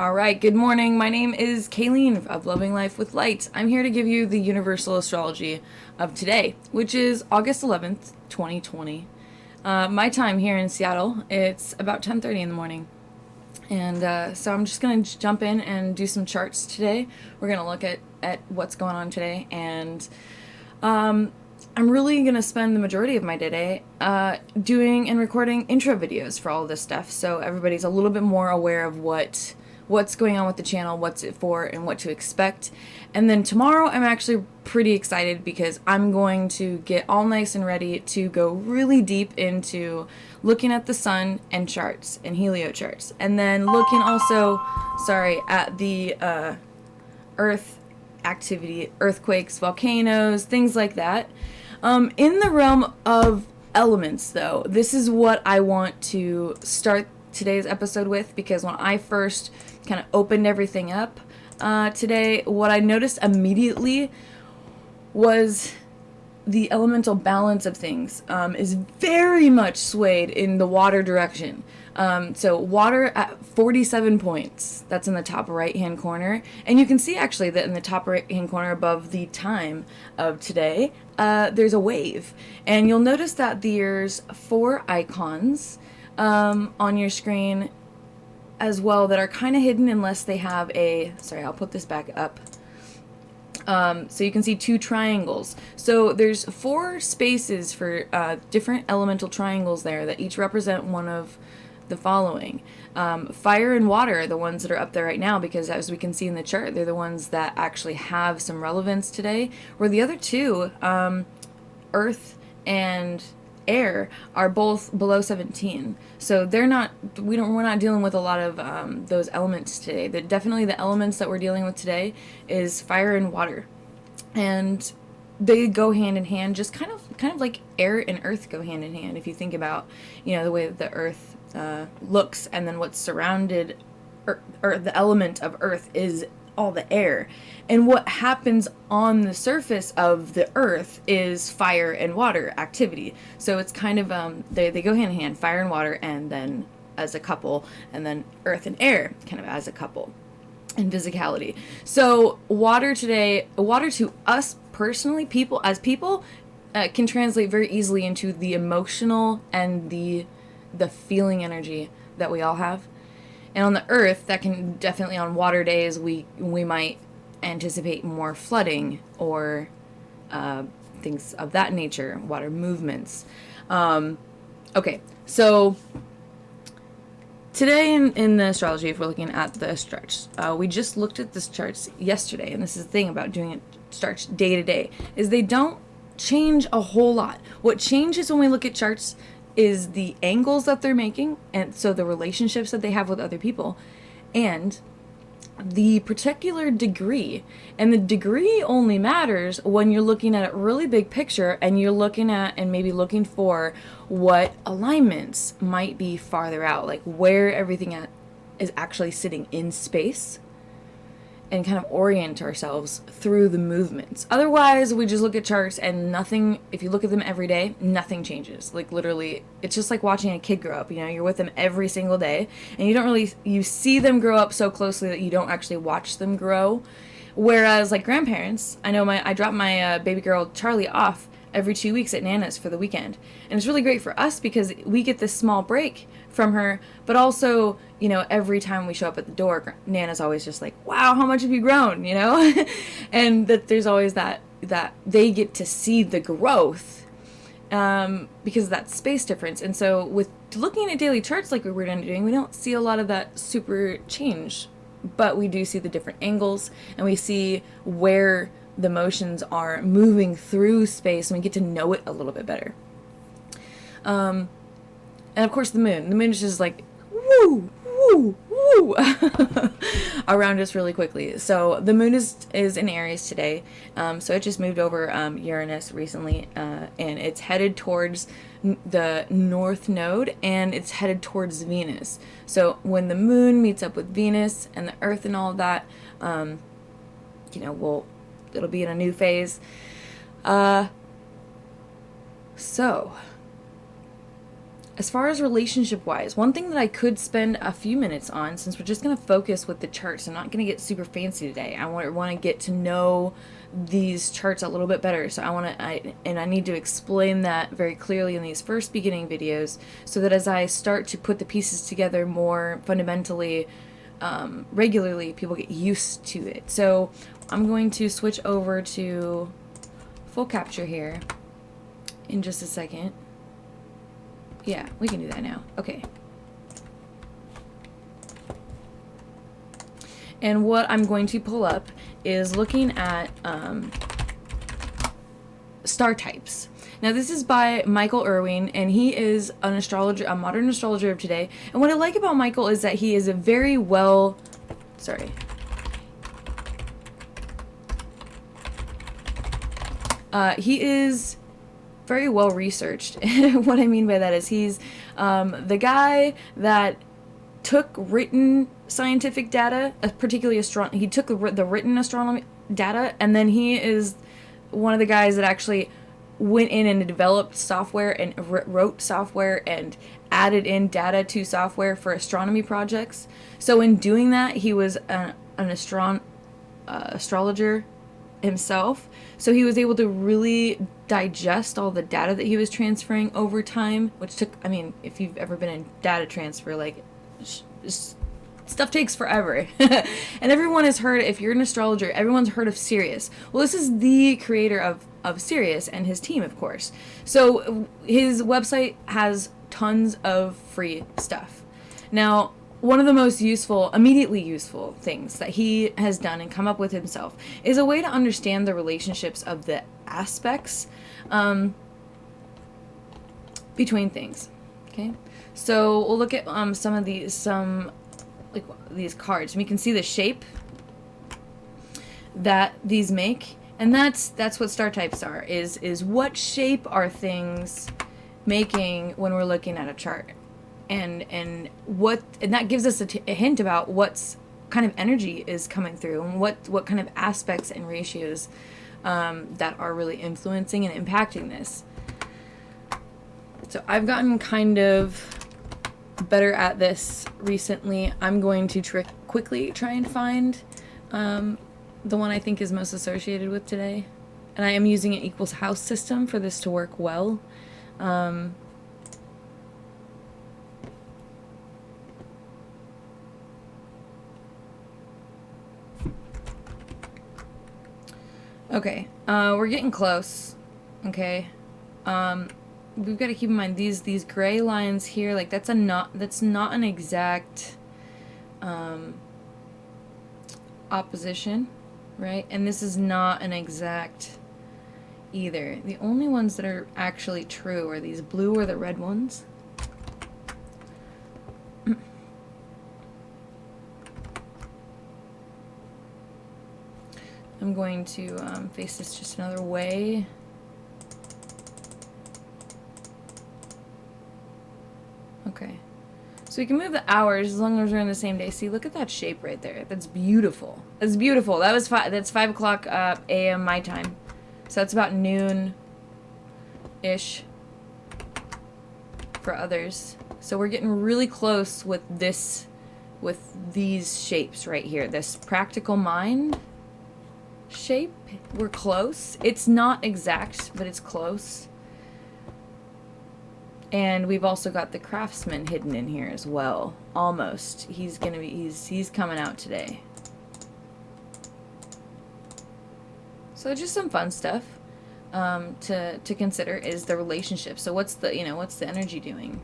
All right, good morning. My name is Kayleen of Loving Life with Light. I'm here to give you the universal astrology of today, which is August 11th, 2020. My time here in Seattle, it's about 10:30 in the morning. And so I'm just going to jump in and do some charts today. We're going to look at what's going on today. And I'm really going to spend the majority of my day doing and recording intro videos for all this stuff. So everybody's a little bit more aware of what's going on with the channel, what's it for, and what to expect. And then tomorrow I'm actually pretty excited because I'm going to get all nice and ready to go really deep into looking at the sun and charts and helio charts. And then looking also, at the earth activity, earthquakes, volcanoes, things like that. In the realm of elements, though, this is what I want to start today's episode with, because when I first kind of opened everything up today, what I noticed immediately was the elemental balance of things is very much swayed in the water direction. So water at 47 points, that's in the top right hand corner, and you can see actually that in the top right hand corner above the time of today, there's a wave, and you'll notice that there's 4 icons on your screen as well that are kind of hidden unless they have I'll put this back up. So you can see 2 triangles. So there's 4 spaces for different elemental triangles there that each represent one of the following. Fire and water are the ones that are up there right now because, as we can see in the chart, they're the ones that actually have some relevance today, where the other 2, earth and air, are both below 17. So we're not dealing with a lot of those elements today. Definitely the elements that we're dealing with today is fire and water. And they go hand in hand, just kind of like air and earth go hand in hand if you think about, the way that the earth looks, and then what's surrounded or the element of earth is all the air, and what happens on the surface of the earth is fire and water activity. So it's kind of they go hand in hand, fire and water, and then as a couple, and then earth and air kind of as a couple in physicality. So water to us personally, people can translate very easily into the emotional and the feeling energy that we all have. And on the earth, that can definitely, on water days, we might anticipate more flooding or things of that nature, water movements. Okay, so today in the astrology, if we're looking at the charts, we just looked at this charts yesterday, and this is the thing about doing it charts day to day, is they don't change a whole lot. What changes when we look at charts is the angles that they're making, and so the relationships that they have with other people, and the particular degree. And the degree only matters when you're looking at a really big picture, and you're looking at and maybe looking for what alignments might be farther out, like where everything is actually sitting in space, and kind of orient ourselves through the movements. Otherwise, we just look at charts and nothing, if you look at them every day, nothing changes. Like literally, it's just like watching a kid grow up. You're with them every single day, and you see them grow up so closely that you don't actually watch them grow. Whereas like grandparents, I drop my baby girl Charlie off every 2 weeks at Nana's for the weekend. And it's really great for us because we get this small break from her, but also, every time we show up at the door, Nana's always just like, wow, how much have you grown, and that there's always that they get to see the growth because of that space difference. And so with looking at daily charts like we were doing, we don't see a lot of that super change, but we do see the different angles, and we see where the motions are moving through space, and we get to know it a little bit better. And of course the moon is just like woo woo woo around us really quickly. So the moon is in Aries today, so it just moved over Uranus recently, and it's headed towards the north node, and it's headed towards Venus. So when the moon meets up with Venus and the earth and all of that, it'll be in a new phase. So As far as relationship wise, one thing that I could spend a few minutes on, since we're just going to focus with the charts, I'm not going to get super fancy today. I want to get to know these charts a little bit better. So I need to explain that very clearly in these first beginning videos, so that as I start to put the pieces together more fundamentally, regularly, people get used to it. So I'm going to switch over to full capture here in just a second. Yeah, we can do that now. Okay. And what I'm going to pull up is looking at star types. Now this is by Michael Irwin, and he is an astrologer, a modern astrologer of today. And what I like about Michael is that he is a very well, he is very well researched. What I mean by that is he's the guy that took written scientific data, particularly he took the written astronomy data, and then he is one of the guys that actually went in and developed software and wrote software and added in data to software for astronomy projects. So in doing that, he was an astrologer himself, so he was able to really digest all the data that he was transferring over time, which took, I mean, if you've ever been in data transfer, like, stuff takes forever. And everyone has heard, if you're an astrologer, everyone's heard of Sirius. Well, this is the creator of Sirius and his team, of course. So his website has tons of free stuff. Now, one of the most immediately useful things that he has done and come up with himself is a way to understand the relationships of the aspects between things. Okay, so we'll look at some of these cards, and we can see the shape that these make, and that's what star types are. Is what shape are things making when we're looking at a chart. And that gives us a hint about what's kind of energy is coming through, and what kind of aspects and ratios that are really influencing and impacting this. So I've gotten kind of better at this recently. I'm going to quickly try and find the one I think is most associated with today, and I am using an equals house system for this to work well. Okay, we're getting close. Okay, we've got to keep in mind these gray lines here. Like that's not an exact opposition, right? And this is not an exact either. The only ones that are actually true are these blue or the red ones. I'm going to face this just another way. Okay. So we can move the hours as long as we're in the same day. See, look at that shape right there. That's beautiful. That's beautiful. That's 5 o'clock a.m. my time. So that's about noon-ish for others. So we're getting really close with these shapes right here. This practical mind shape, we're close. It's not exact, but it's close. And we've also got the craftsman hidden in here as well. Almost. He's coming out today. So just some fun stuff to consider is the relationship. So what's the energy doing?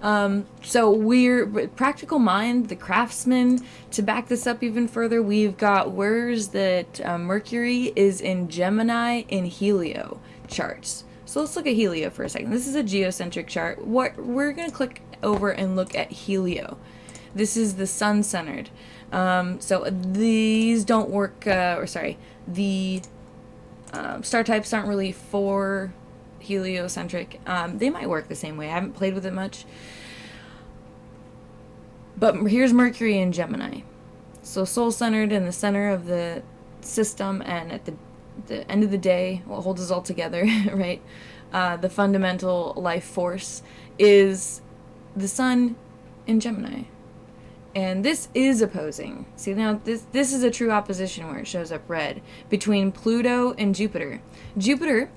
So we're practical mind, the craftsman. To back this up even further, we've got where's that Mercury is in Gemini in Helio charts. So let's look at Helio for a second. This is a geocentric chart. We're going to click over and look at Helio. This is the sun-centered. So these don't work, the star types aren't really for heliocentric. They might work the same way. I haven't played with it much. But here's Mercury in Gemini. So soul-centered in the center of the system, and at the end of the day, what holds us all together, right? The fundamental life force is the sun in Gemini. And this is opposing. See, now this is a true opposition where it shows up red between Pluto and Jupiter. Jupiter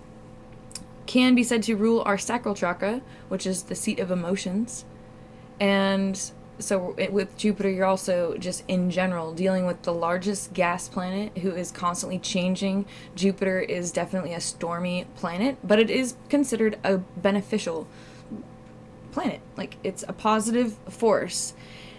can be said to rule our sacral chakra, which is the seat of emotions. And so with Jupiter, you're also just in general dealing with the largest gas planet who is constantly changing. Jupiter is definitely a stormy planet, but it is considered a beneficial planet. Like, it's a positive force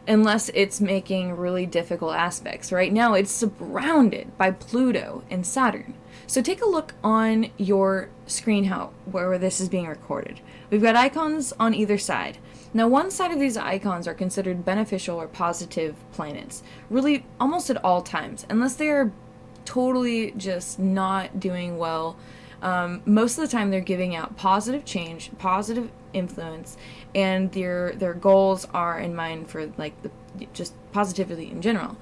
unless it's making really difficult aspects. Right now, it's surrounded by Pluto and Saturn. So take a look on your screen where this is being recorded. We've got icons on either side. Now, one side of these icons are considered beneficial or positive planets, really almost at all times, unless they are totally just not doing well. Most of the time they're giving out positive change, positive influence, and their goals are in mind for like just positivity in general.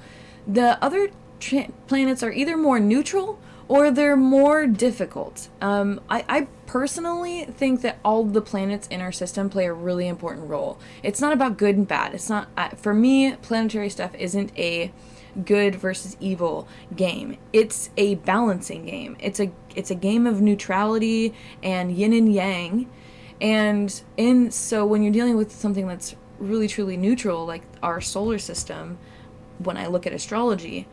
The other planets are either more neutral or they're more difficult. I personally think that all the planets in our system play a really important role. It's not about good and bad. It's not, for me, planetary stuff isn't a good versus evil game. It's a balancing game. It's a game of neutrality and yin and yang. And so when you're dealing with something that's really truly neutral, like our solar system, when I look at astrology,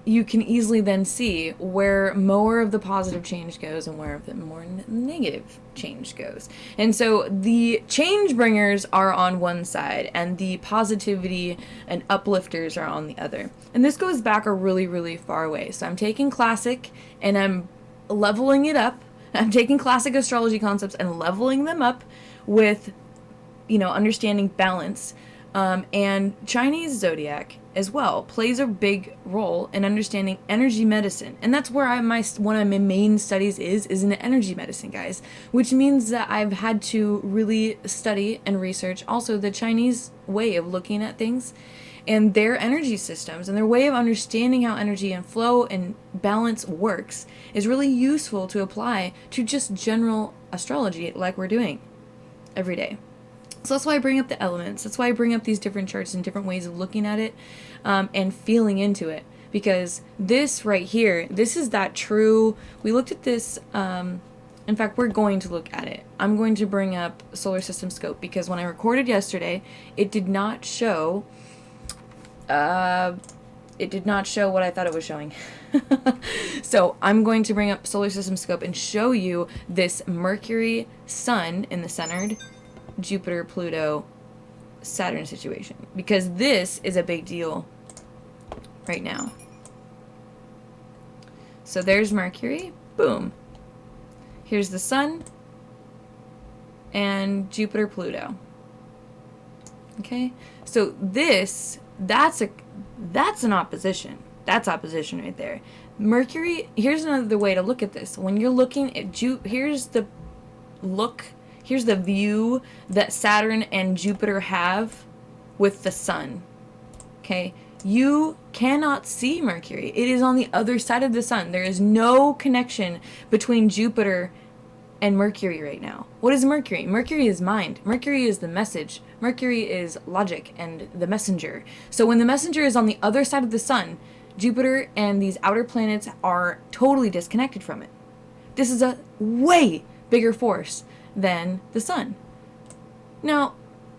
you can easily then see where more of the positive change goes and where of the more negative change goes. And so the change bringers are on one side and the positivity and uplifters are on the other. And this goes back a really, really far way. So I'm taking classic and I'm leveling it up. I'm taking classic astrology concepts and leveling them up with, understanding balance. And Chinese zodiac as well plays a big role in understanding energy medicine. And that's where one of my main studies is in energy medicine, guys, which means that I've had to really study and research also the Chinese way of looking at things and their energy systems, and their way of understanding how energy and flow and balance works is really useful to apply to just general astrology like we're doing every day. So that's why I bring up the elements. That's why I bring up these different charts and different ways of looking at it and feeling into it. Because this right here, this is that true. We looked at this. In fact, we're going to look at it. I'm going to bring up solar system scope because when I recorded yesterday, it did not show. It did not show what I thought it was showing. So I'm going to bring up solar system scope and show you this Mercury Sun in the centered Jupiter, Pluto, Saturn situation, because this is a big deal right now. So there's Mercury, boom. Here's the Sun and Jupiter, Pluto. Okay, so that's an opposition. That's opposition right there. Mercury. Here's another way to look at this. When you're looking at here's the view that Saturn and Jupiter have with the sun. Okay? You cannot see Mercury. It is on the other side of the sun. There is no connection between Jupiter and Mercury right now. What is Mercury? Mercury is mind. Mercury is the message. Mercury is logic and the messenger. So when the messenger is on the other side of the sun, Jupiter and these outer planets are totally disconnected from it. This is a way bigger force than the sun. Now,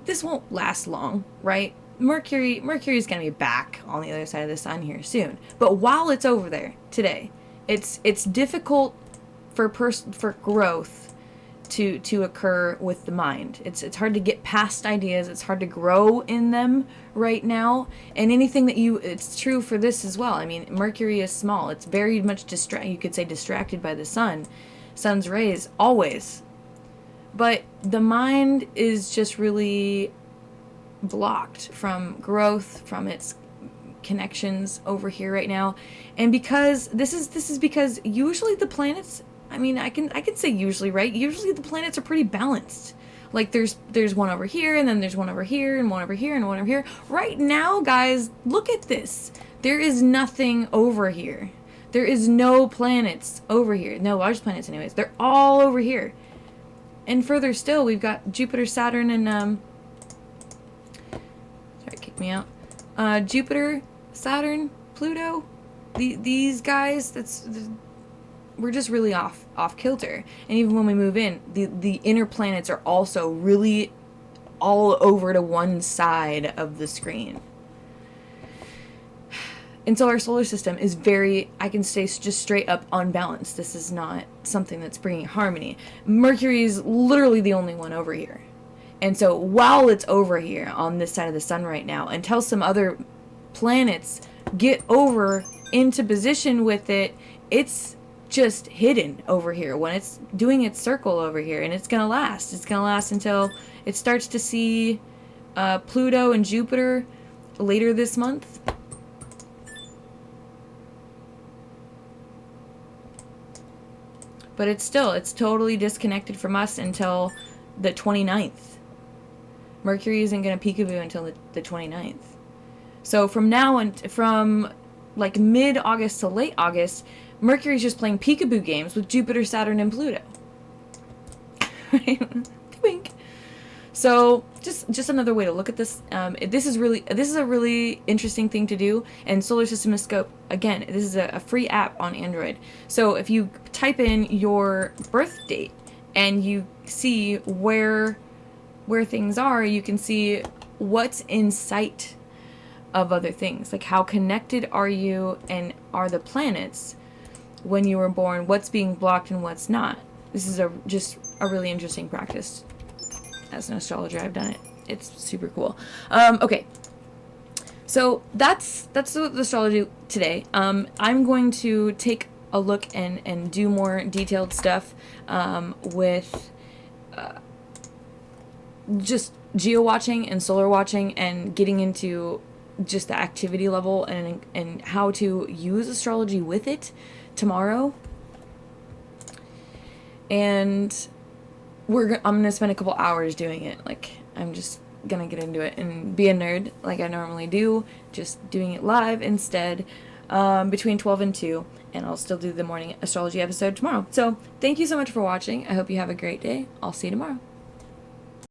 this won't last long, right? Mercury's going to be back on the other side of the sun here soon. But while it's over there today, it's difficult for growth to occur with the mind. It's hard to get past ideas. It's hard to grow in them right now. And anything it's true for this as well. I mean, Mercury is small. It's very much you could say distracted by the sun's rays always. But the mind is just really blocked from growth, from its connections over here right now. And because this is because usually the planets, I mean, I can say usually, right? Usually the planets are pretty balanced. Like there's one over here, and then there's one over here, and one over here, and one over here. Right now, guys, look at this. There is nothing over here. There is no planets over here. No large planets anyways. They're all over here. And further still, we've got Jupiter, Saturn, and sorry, kick me out. Jupiter, Saturn, Pluto. These guys, we're just really off kilter. And even when we move in, the inner planets are also really all over to one side of the screen. And so our solar system is very, I can say, just straight up unbalanced. This is not something that's bringing harmony. Mercury is literally the only one over here. And so while it's over here on this side of the sun right now, until some other planets get over into position with it, it's just hidden over here when it's doing its circle over here. And it's going to last. It's going to last until it starts to see Pluto and Jupiter later this month. But it's totally disconnected from us until the 29th. Mercury isn't going to peekaboo until the 29th. So from now on, from like mid-August to late August, Mercury's just playing peekaboo games with Jupiter, Saturn, and Pluto. Right? Wink. So just another way to look at this. This is a really interesting thing to do. And Solar System Scope, again, this is a free app on Android. So if you type in your birth date and you see where things are, you can see what's in sight of other things. Like how connected are you and are the planets when you were born? What's being blocked and what's not? This is just a really interesting practice. As an astrologer, I've done it. It's super cool. Okay, so that's the astrology today. I'm going to take a look and do more detailed stuff with just geo-watching and solar watching and getting into just the activity level and how to use astrology with it tomorrow. And I'm gonna spend a couple hours doing it. Like, I'm just gonna get into it and be a nerd like I normally do, just doing it live instead, between 12 and 2, and I'll still do the morning astrology episode tomorrow. So thank you so much for watching. I hope you have a great day. I'll see you tomorrow.